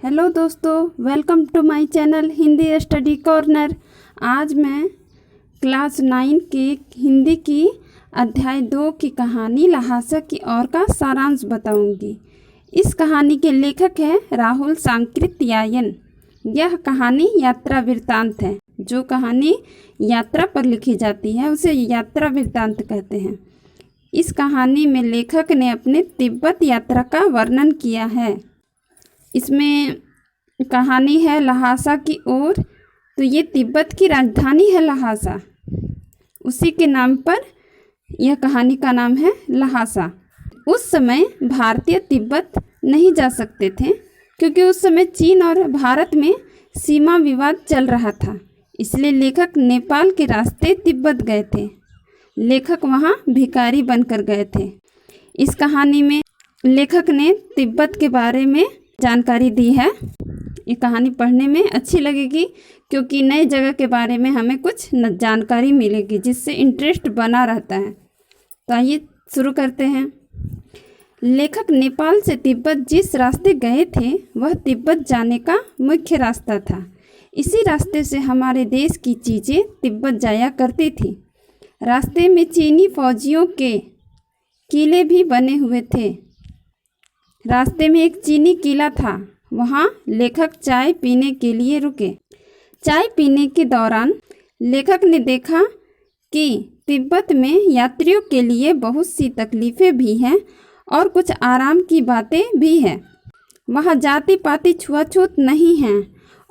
Hello दोस्तों, welcome to my channel Hindi study corner. आज मैं क्लास 9 की हिंदी की अध्याय 2 की कहानी लहासा की ओर का सारांश बताऊंगी। इस कहानी के लेखक हैं राहुल सांकृत्यायन। यह कहानी यात्रा वृत्तांत है। जो कहानी यात्रा पर लिखी जाती है उसे यात्रा वृत्तांत कहते हैं। इस कहानी में लेखक ने अपने तिब्बत यात्रा का वर्णन किया है। इसमें कहानी है लहासा की ओर। तो ये तिब्बत की राजधानी है लहासा, उसी के नाम पर यह कहानी का नाम है लहासा। उस समय भारतीय तिब्बत नहीं जा सकते थे क्योंकि उस समय चीन और भारत में सीमा विवाद चल रहा था। इसलिए लेखक नेपाल के रास्ते तिब्बत गए थे। लेखक वहाँ भिखारी बनकर गए थे। इस कहानी में लेखक ने तिब्बत के बारे में जानकारी दी है। ये कहानी पढ़ने में अच्छी लगेगी क्योंकि नई जगह के बारे में हमें कुछ जानकारी मिलेगी जिससे इंटरेस्ट बना रहता है। तो आइए शुरू करते हैं। लेखक नेपाल से तिब्बत जिस रास्ते गए थे वह तिब्बत जाने का मुख्य रास्ता था। इसी रास्ते से हमारे देश की चीज़ें तिब्बत जाया करती थी। रास्ते में चीनी फौजियों के किले भी बने हुए थे। रास्ते में एक चीनी किला था। वहाँ लेखक चाय पीने के लिए रुके। चाय पीने के दौरान लेखक ने देखा कि तिब्बत में यात्रियों के लिए बहुत सी तकलीफ़ें भी हैं और कुछ आराम की बातें भी हैं। वहाँ जाति पाति छुआछूत नहीं हैं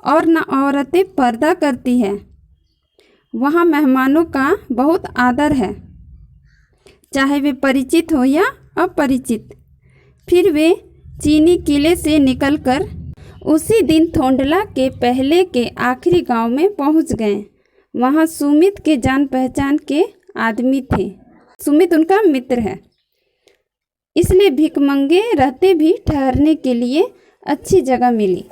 और न औरतें पर्दा करती है। वहाँ मेहमानों का बहुत आदर है, चाहे वे परिचित हो या अपरिचित। फिर वे चीनी किले से निकलकर उसी दिन थोंडला के पहले के आखिरी गांव में पहुंच गए। वहां सुमित के जान पहचान के आदमी थे। सुमित उनका मित्र है, इसलिए भिखमंगे रहते भी ठहरने के लिए अच्छी जगह मिली।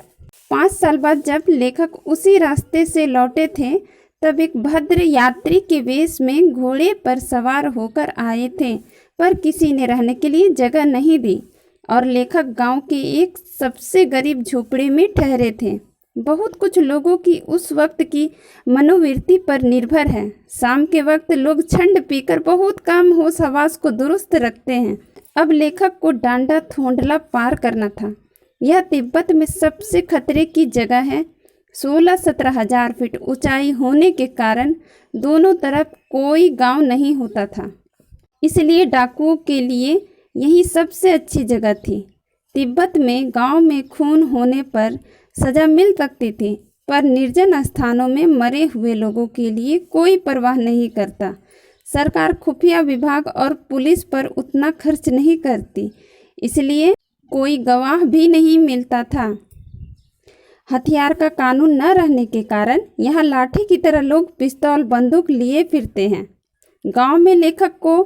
5 साल बाद जब लेखक उसी रास्ते से लौटे थे तब एक भद्र यात्री के वेश में घोड़े पर सवार होकर आए थे, पर किसी ने रहने के लिए जगह नहीं दी और लेखक गांव के एक सबसे गरीब झोपड़े में ठहरे थे। बहुत कुछ लोगों की उस वक्त की मनोवृत्ति पर निर्भर है। शाम के वक्त लोग छंड पीकर बहुत कम होश हवास को दुरुस्त रखते हैं। अब लेखक को डांडा थोंडला पार करना था। यह तिब्बत में सबसे खतरे की जगह है। 16-17 हजार फीट ऊंचाई होने के कारण दोनों तरफ कोई गांव नहीं होता था, इसलिए डाकुओं के लिए यही सबसे अच्छी जगह थी। तिब्बत में गांव में खून होने पर सज़ा मिल सकती थी, पर निर्जन स्थानों में मरे हुए लोगों के लिए कोई परवाह नहीं करता। सरकार खुफिया विभाग और पुलिस पर उतना खर्च नहीं करती, इसलिए कोई गवाह भी नहीं मिलता था। हथियार का कानून न रहने के कारण यहाँ लाठी की तरह लोग पिस्तौल बंदूक लिए फिरते हैं। गांव में लेखक को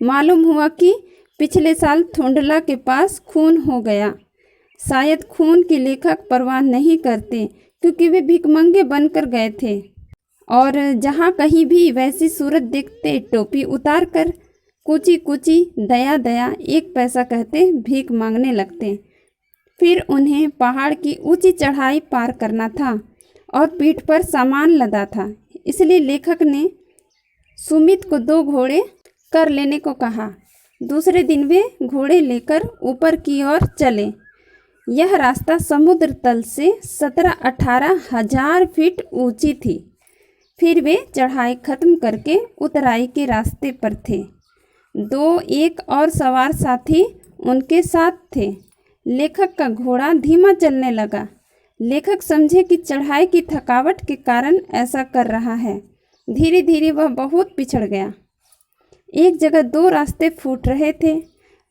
मालूम हुआ कि पिछले साल थोंडला के पास खून हो गया। शायद खून की लेखक परवाह नहीं करते क्योंकि वे भिखमंगे बनकर गए थे और जहाँ कहीं भी वैसी सूरत देखते टोपी उतार कर कुची कुची दया दया 1 पैसा कहते भीख मांगने लगते। फिर उन्हें पहाड़ की ऊंची चढ़ाई पार करना था और पीठ पर सामान लदा था, इसलिए लेखक ने सुमित को 2 घोड़े कर लेने को कहा। दूसरे दिन वे घोड़े लेकर ऊपर की ओर चले। यह रास्ता समुद्र तल से 17-18 हजार फीट ऊंची थी। फिर वे चढ़ाई खत्म करके उतराई के रास्ते पर थे। 1 और सवार साथी उनके साथ थे। लेखक का घोड़ा धीमा चलने लगा। लेखक समझे कि चढ़ाई की थकावट के कारण ऐसा कर रहा है। धीरे धीरे वह बहुत पिछड़ गया। एक जगह 2 रास्ते फूट रहे थे।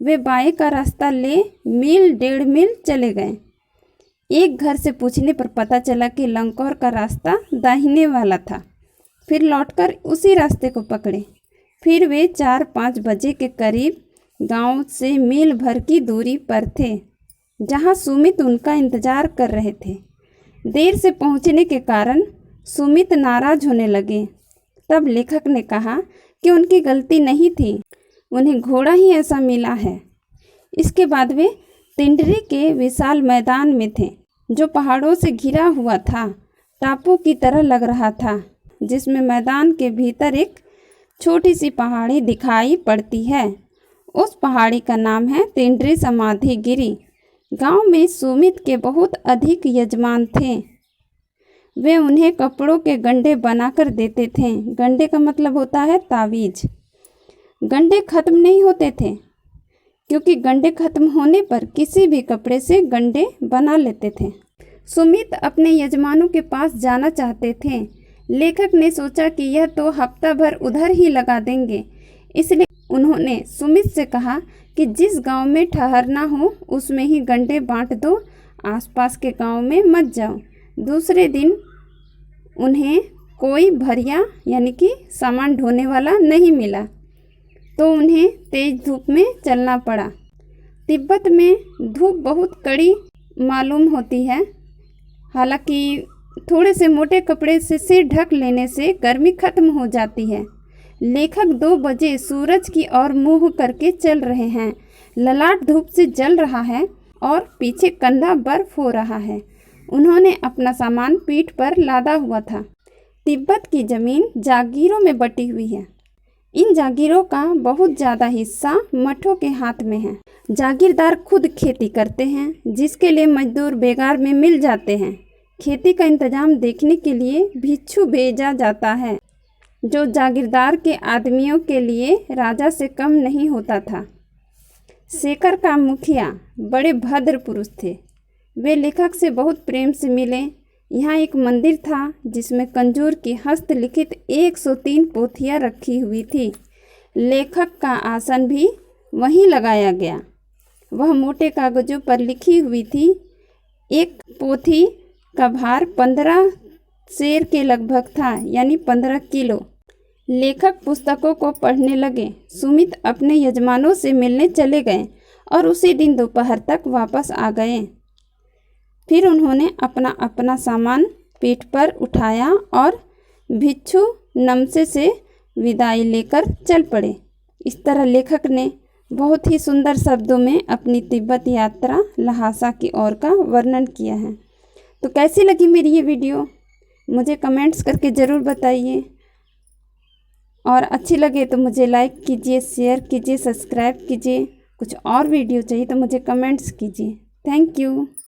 वे बाएं का रास्ता ले मील 1.5 मील चले गए। एक घर से पूछने पर पता चला कि लंकोर का रास्ता दाहिने वाला था। फिर लौटकर उसी रास्ते को पकड़े। फिर वे 4-5 बजे के करीब गांव से मील भर की दूरी पर थे, जहां सुमित उनका इंतजार कर रहे थे। देर से पहुंचने के कारण सुमित नाराज होने लगे। तब लेखक ने कहा कि उनकी गलती नहीं थी, उन्हें घोड़ा ही ऐसा मिला है। इसके बाद वे तिंडरी के विशाल मैदान में थे। जो पहाड़ों से घिरा हुआ था, टापू की तरह लग रहा था, जिसमें मैदान के भीतर एक छोटी सी पहाड़ी दिखाई पड़ती है। उस पहाड़ी का नाम है तेंड्री समाधि गिरी। गांव में सुमित के बहुत अधिक यजमान थे। वे उन्हें कपड़ों के गंडे बनाकर देते थे। गंडे का मतलब होता है तावीज। गंडे खत्म नहीं होते थे, क्योंकि गंडे खत्म होने पर किसी भी कपड़े से गंडे बना लेते थे। सुमित अपने यजमानों के पास जाना चाहते थे। लेखक ने सोचा कि यह तो हफ्ता भर उधर ही लगा देंगे, इसलिए उन्होंने सुमित से कहा कि जिस गांव में ठहरना हो उसमें ही गंडे बांट दो, आसपास के गांव में मत जाओ। दूसरे दिन उन्हें कोई भरिया यानी कि सामान ढोने वाला नहीं मिला, तो उन्हें तेज धूप में चलना पड़ा। तिब्बत में धूप बहुत कड़ी मालूम होती है। हालांकि थोड़े से मोटे कपड़े से सिर ढक लेने से गर्मी खत्म हो जाती है। लेखक 2 बजे सूरज की ओर मुँह करके चल रहे हैं। ललाट धूप से जल रहा है और पीछे कंधा बर्फ हो रहा है। उन्होंने अपना सामान पीठ पर लादा हुआ था। तिब्बत की ज़मीन जागीरों में बटी हुई है। इन जागीरों का बहुत ज़्यादा हिस्सा मठों के हाथ में है। जागीरदार खुद खेती करते हैं, जिसके लिए मजदूर बेगार में मिल जाते हैं। खेती का इंतजाम देखने के लिए भिक्षु भेजा जाता है, जो जागीरदार के आदमियों के लिए राजा से कम नहीं होता था। शेखर का मुखिया बड़े भद्र पुरुष थे। वे लेखक से बहुत प्रेम से मिले। यहाँ एक मंदिर था, जिसमें कंजूर की हस्तलिखित 103 पोथियाँ रखी हुई थी। लेखक का आसन भी वहीं लगाया गया। वह मोटे कागजों पर लिखी हुई थी। एक पोथी का भार 15 सेर के लगभग था, यानी 15 किलो। लेखक पुस्तकों को पढ़ने लगे। सुमित अपने यजमानों से मिलने चले गए और उसी दिन दोपहर तक वापस आ गए। फिर उन्होंने अपना अपना सामान पीठ पर उठाया और भिक्षु नमसे से विदाई लेकर चल पड़े। इस तरह लेखक ने बहुत ही सुंदर शब्दों में अपनी तिब्बत यात्रा ल्हासा की ओर का वर्णन किया है। तो कैसी लगी मेरी ये वीडियो, मुझे कमेंट्स करके ज़रूर बताइए। और अच्छी लगे तो मुझे लाइक कीजिए, शेयर कीजिए, सब्सक्राइब कीजिए। कुछ और वीडियो चाहिए तो मुझे कमेंट्स कीजिए। Thank you.